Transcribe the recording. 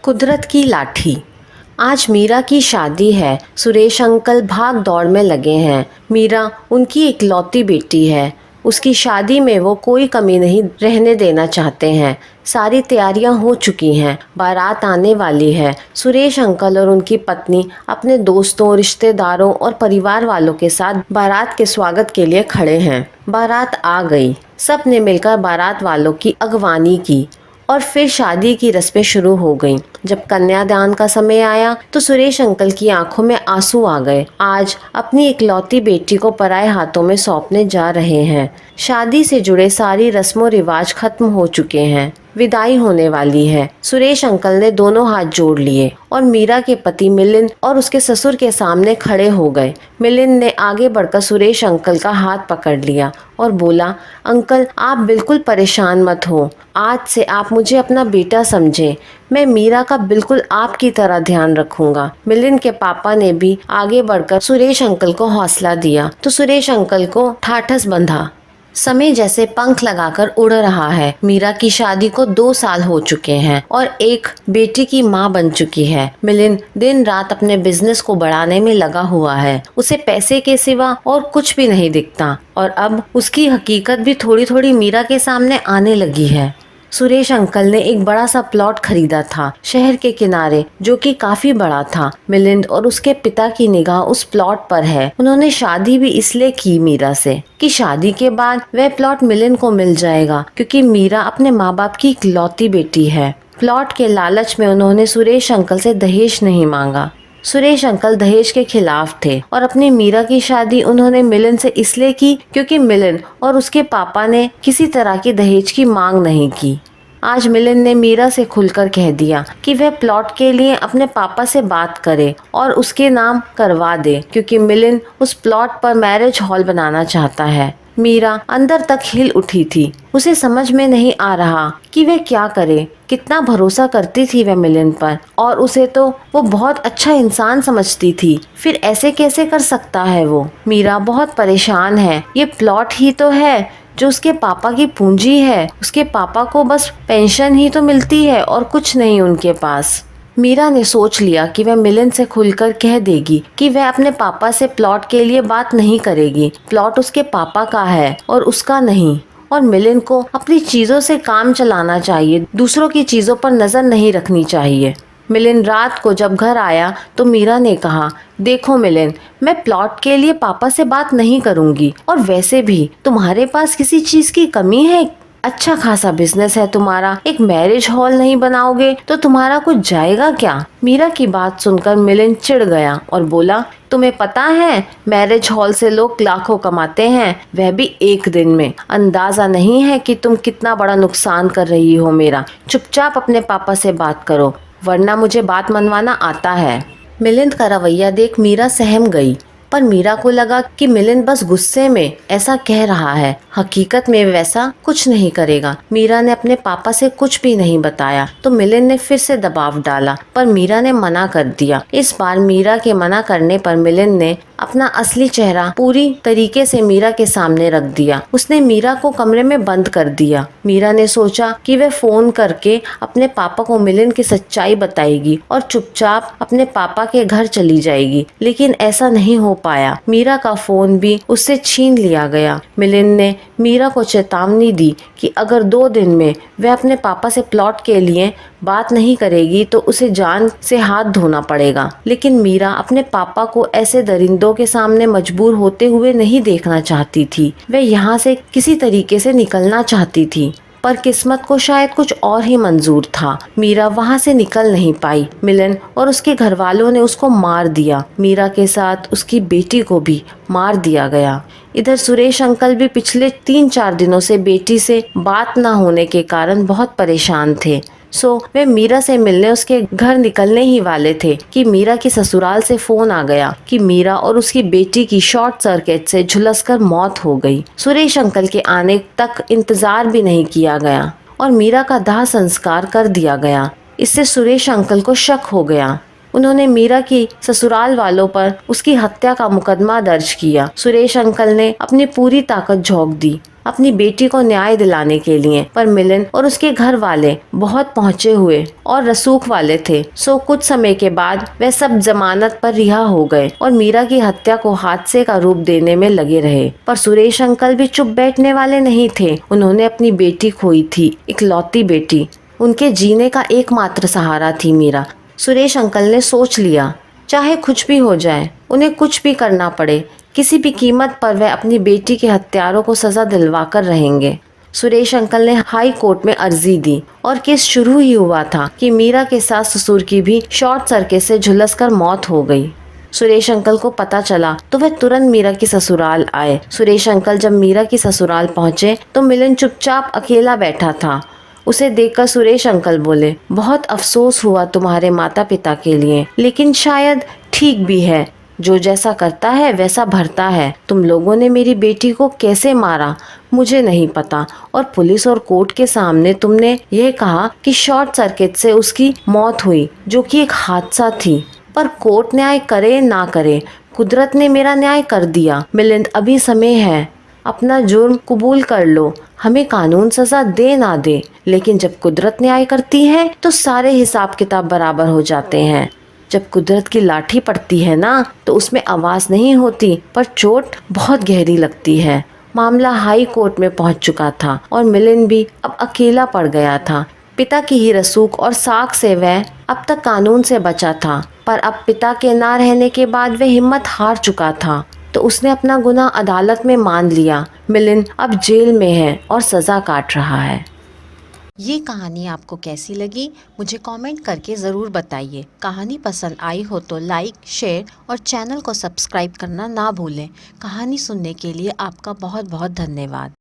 कुदरत की लाठी। आज मीरा की शादी है। सुरेश अंकल भाग दौड़ में लगे हैं। मीरा उनकी इकलौती बेटी है। उसकी शादी में वो कोई कमी नहीं रहने देना चाहते हैं। सारी तैयारियां हो चुकी हैं। बारात आने वाली है। सुरेश अंकल और उनकी पत्नी अपने दोस्तों, रिश्तेदारों और परिवार वालों के साथ बारात के स्वागत के लिए खड़े हैं। बारात आ गई। सब ने मिलकर बारात वालों की अगवानी की और फिर शादी की रस्में शुरू हो गईं। जब कन्यादान का समय आया तो सुरेश अंकल की आंखों में आंसू आ गए। आज अपनी इकलौती बेटी को पराए हाथों में सौंपने जा रहे हैं। शादी से जुड़े सारी रस्मों रिवाज खत्म हो चुके हैं। विदाई होने वाली है। सुरेश अंकल ने दोनों हाथ जोड़ लिए और मीरा के पति मिलिंद और उसके ससुर के सामने खड़े हो गए। मिलिंद ने आगे बढ़कर सुरेश अंकल का हाथ पकड़ लिया और बोला, अंकल आप बिल्कुल परेशान मत हो। आज से आप मुझे अपना बेटा समझें। मैं मीरा का बिल्कुल आपकी तरह ध्यान रखूंगा। मिलिंद के पापा ने भी आगे बढ़कर सुरेश अंकल को हौसला दिया तो सुरेश अंकल को ठाठस बंधा। समय जैसे पंख लगाकर उड़ रहा है। मीरा की शादी को 2 साल हो चुके हैं और एक बेटी की माँ बन चुकी है। मिलिंद दिन रात अपने बिजनेस को बढ़ाने में लगा हुआ है। उसे पैसे के सिवा और कुछ भी नहीं दिखता और अब उसकी हकीकत भी थोड़ी थोड़ी मीरा के सामने आने लगी है। सुरेश अंकल ने एक बड़ा सा प्लॉट खरीदा था शहर के किनारे, जो कि काफी बड़ा था। मिलिंद और उसके पिता की निगाह उस प्लॉट पर है। उन्होंने शादी भी इसलिए की मीरा से कि शादी के बाद वह प्लॉट मिलिंद को मिल जाएगा, क्योंकि मीरा अपने माँ बाप की इकलौती बेटी है। प्लॉट के लालच में उन्होंने सुरेश अंकल से दहेज नहीं मांगा। सुरेश अंकल दहेज के खिलाफ थे और अपनी मीरा की शादी उन्होंने मिलिंद से इसलिए की क्योंकि मिलिंद और उसके पापा ने किसी तरह की दहेज की मांग नहीं की। आज मिलिंद ने मीरा से खुलकर कह दिया कि वह प्लॉट के लिए अपने पापा से बात करे और उसके नाम करवा दे, क्योंकि मिलिंद उस प्लॉट पर मैरिज हॉल बनाना चाहता है। मीरा अंदर तक हिल उठी थी। उसे समझ में नहीं आ रहा कि वह क्या करे। कितना भरोसा करती थी वह मिलिंद पर और उसे तो वो बहुत अच्छा इंसान समझती थी। फिर ऐसे कैसे कर सकता है वो। मीरा बहुत परेशान है। ये प्लॉट ही तो है जो उसके पापा की पूंजी है। उसके पापा को बस पेंशन ही तो मिलती है और कुछ नहीं उनके पास। मीरा ने सोच लिया कि वह मिलिंद से खुलकर कह देगी कि वह अपने पापा से प्लॉट के लिए बात नहीं करेगी। प्लॉट उसके पापा का है और उसका नहीं। और मिलिंद को अपनी चीजों से काम चलाना चाहिए, दूसरों की चीजों पर नजर नहीं रखनी चाहिए। मिलिंद रात को जब घर आया तो मीरा ने कहा, देखो मिलिंद, मैं प्लॉट के लिए पापा से बात नहीं करूंगी और वैसे भी तुम्हारे पास किसी चीज की कमी है? अच्छा खासा बिजनेस है तुम्हारा, एक मैरिज हॉल नहीं बनाओगे तो तुम्हारा कुछ जाएगा क्या? मीरा की बात सुनकर मिलिंद चिढ़ गया और बोला, तुम्हें पता है मैरिज हॉल से लोग लाखों कमाते हैं, वह भी एक दिन में। अंदाजा नहीं है कि तुम कितना बड़ा नुकसान कर रही हो मेरा। चुपचाप अपने पापा से बात करो, वरना मुझे बात मनवाना आता है। मिलिंद का रवैया देख मीरा सहम गई, पर मीरा को लगा कि मिलिंद बस गुस्से में ऐसा कह रहा है। हकीकत में वैसा कुछ नहीं करेगा। मीरा ने अपने पापा से कुछ भी नहीं बताया तो मिलिंद ने फिर से दबाव डाला, पर मीरा ने मना कर दिया। इस बार मीरा के मना करने पर मिलिंद ने अपना असली चेहरा पूरी तरीके से मीरा के सामने रख दिया। उसने मीरा को कमरे में बंद कर दिया। मीरा ने सोचा कि वह फोन करके अपने पापा को मिलिंद की सच्चाई बताएगी और चुपचाप अपने पापा के घर चली जाएगी, लेकिन ऐसा नहीं हो पाया। मीरा का फोन भी उससे छीन लिया गया। मिलिंद ने मीरा को चेतावनी दी कि अगर 2 दिन में वह अपने पापा से प्लॉट के लिए बात नहीं करेगी तो उसे जान से हाथ धोना पड़ेगा। लेकिन मीरा अपने पापा को ऐसे दरिंदों के सामने मजबूर होते हुए नहीं देखना चाहती थी। वह यहाँ से किसी तरीके से निकलना चाहती थी, पर किस्मत को शायद कुछ और ही मंजूर था। मीरा वहाँ से निकल नहीं पाई। मिलिंद और उसके घर वालों ने उसको मार दिया। मीरा के साथ उसकी बेटी को भी मार दिया गया। इधर सुरेश अंकल भी पिछले 3-4 दिनों से बेटी से बात न होने के कारण बहुत परेशान थे। वे मीरा से मिलने उसके घर निकलने ही वाले थे कि मीरा की ससुराल से फोन आ गया कि मीरा और उसकी बेटी की शॉर्ट सर्किट से झुलसकर मौत हो गई। सुरेश अंकल के आने तक इंतजार भी नहीं किया गया और मीरा का दाह संस्कार कर दिया गया। इससे सुरेश अंकल को शक हो गया। उन्होंने मीरा की ससुराल वालों पर उसकी हत्या का मुकदमा दर्ज किया। सुरेश अंकल ने अपनी पूरी ताकत झोंक दी अपनी बेटी को न्याय दिलाने के लिए, पर मिलिंद और उसके घर वाले बहुत पहुँचे हुए और रसूख वाले थे। सो कुछ समय के बाद वे सब जमानत पर रिहा हो गए और मीरा की हत्या को हादसे का रूप देने में लगे रहे। पर सुरेश अंकल भी चुप बैठने वाले नहीं थे। उन्होंने अपनी बेटी खोई थी, इकलौती बेटी, उनके जीने का एकमात्र सहारा थी मीरा। सुरेश अंकल ने सोच लिया, चाहे कुछ भी हो जाए, उन्हें कुछ भी करना पड़े, किसी भी कीमत पर वह अपनी बेटी के हत्यारों को सजा दिलवाकर रहेंगे। सुरेश अंकल ने हाई कोर्ट में अर्जी दी और केस शुरू ही हुआ था कि मीरा के सास ससुर की भी शॉर्ट सर्किट से झुलसकर मौत हो गई। सुरेश अंकल को पता चला तो वह तुरंत मीरा की ससुराल आए। सुरेश अंकल जब मीरा की ससुराल पहुंचे तो मिलिंद चुपचाप अकेला बैठा था। उसे देखकर सुरेश अंकल बोले, बहुत अफसोस हुआ तुम्हारे माता पिता के लिए, लेकिन शायद ठीक भी है, जो जैसा करता है वैसा भरता है। तुम लोगों ने मेरी बेटी को कैसे मारा मुझे नहीं पता, और पुलिस और कोर्ट के सामने तुमने यह कहा कि शॉर्ट सर्किट से उसकी मौत हुई, जो कि एक हादसा थी। पर कोर्ट न्याय करे ना करे, कुदरत ने मेरा न्याय कर दिया। मिलिंद, अभी समय है, अपना जुर्म कबूल कर लो, हमें कानून सजा दे ना दे, लेकिन जब कुदरत न्याय करती है तो सारे हिसाब किताब बराबर हो जाते हैं। जब कुदरत की लाठी पड़ती है ना तो उसमें आवाज नहीं होती, पर चोट बहुत गहरी लगती है। मामला हाई कोर्ट में पहुंच चुका था और मिलिंद भी अब अकेला पड़ गया था। पिता की ही रसूख और साख से वह अब तक कानून से बचा था, पर अब पिता के ना रहने के बाद वह हिम्मत हार चुका था, तो उसने अपना गुनाह अदालत में मान लिया। मिलिंद अब जेल में है और सजा काट रहा है। ये कहानी आपको कैसी लगी मुझे कमेंट करके ज़रूर बताइए। कहानी पसंद आई हो तो लाइक, शेयर और चैनल को सब्सक्राइब करना ना भूलें। कहानी सुनने के लिए आपका बहुत बहुत धन्यवाद।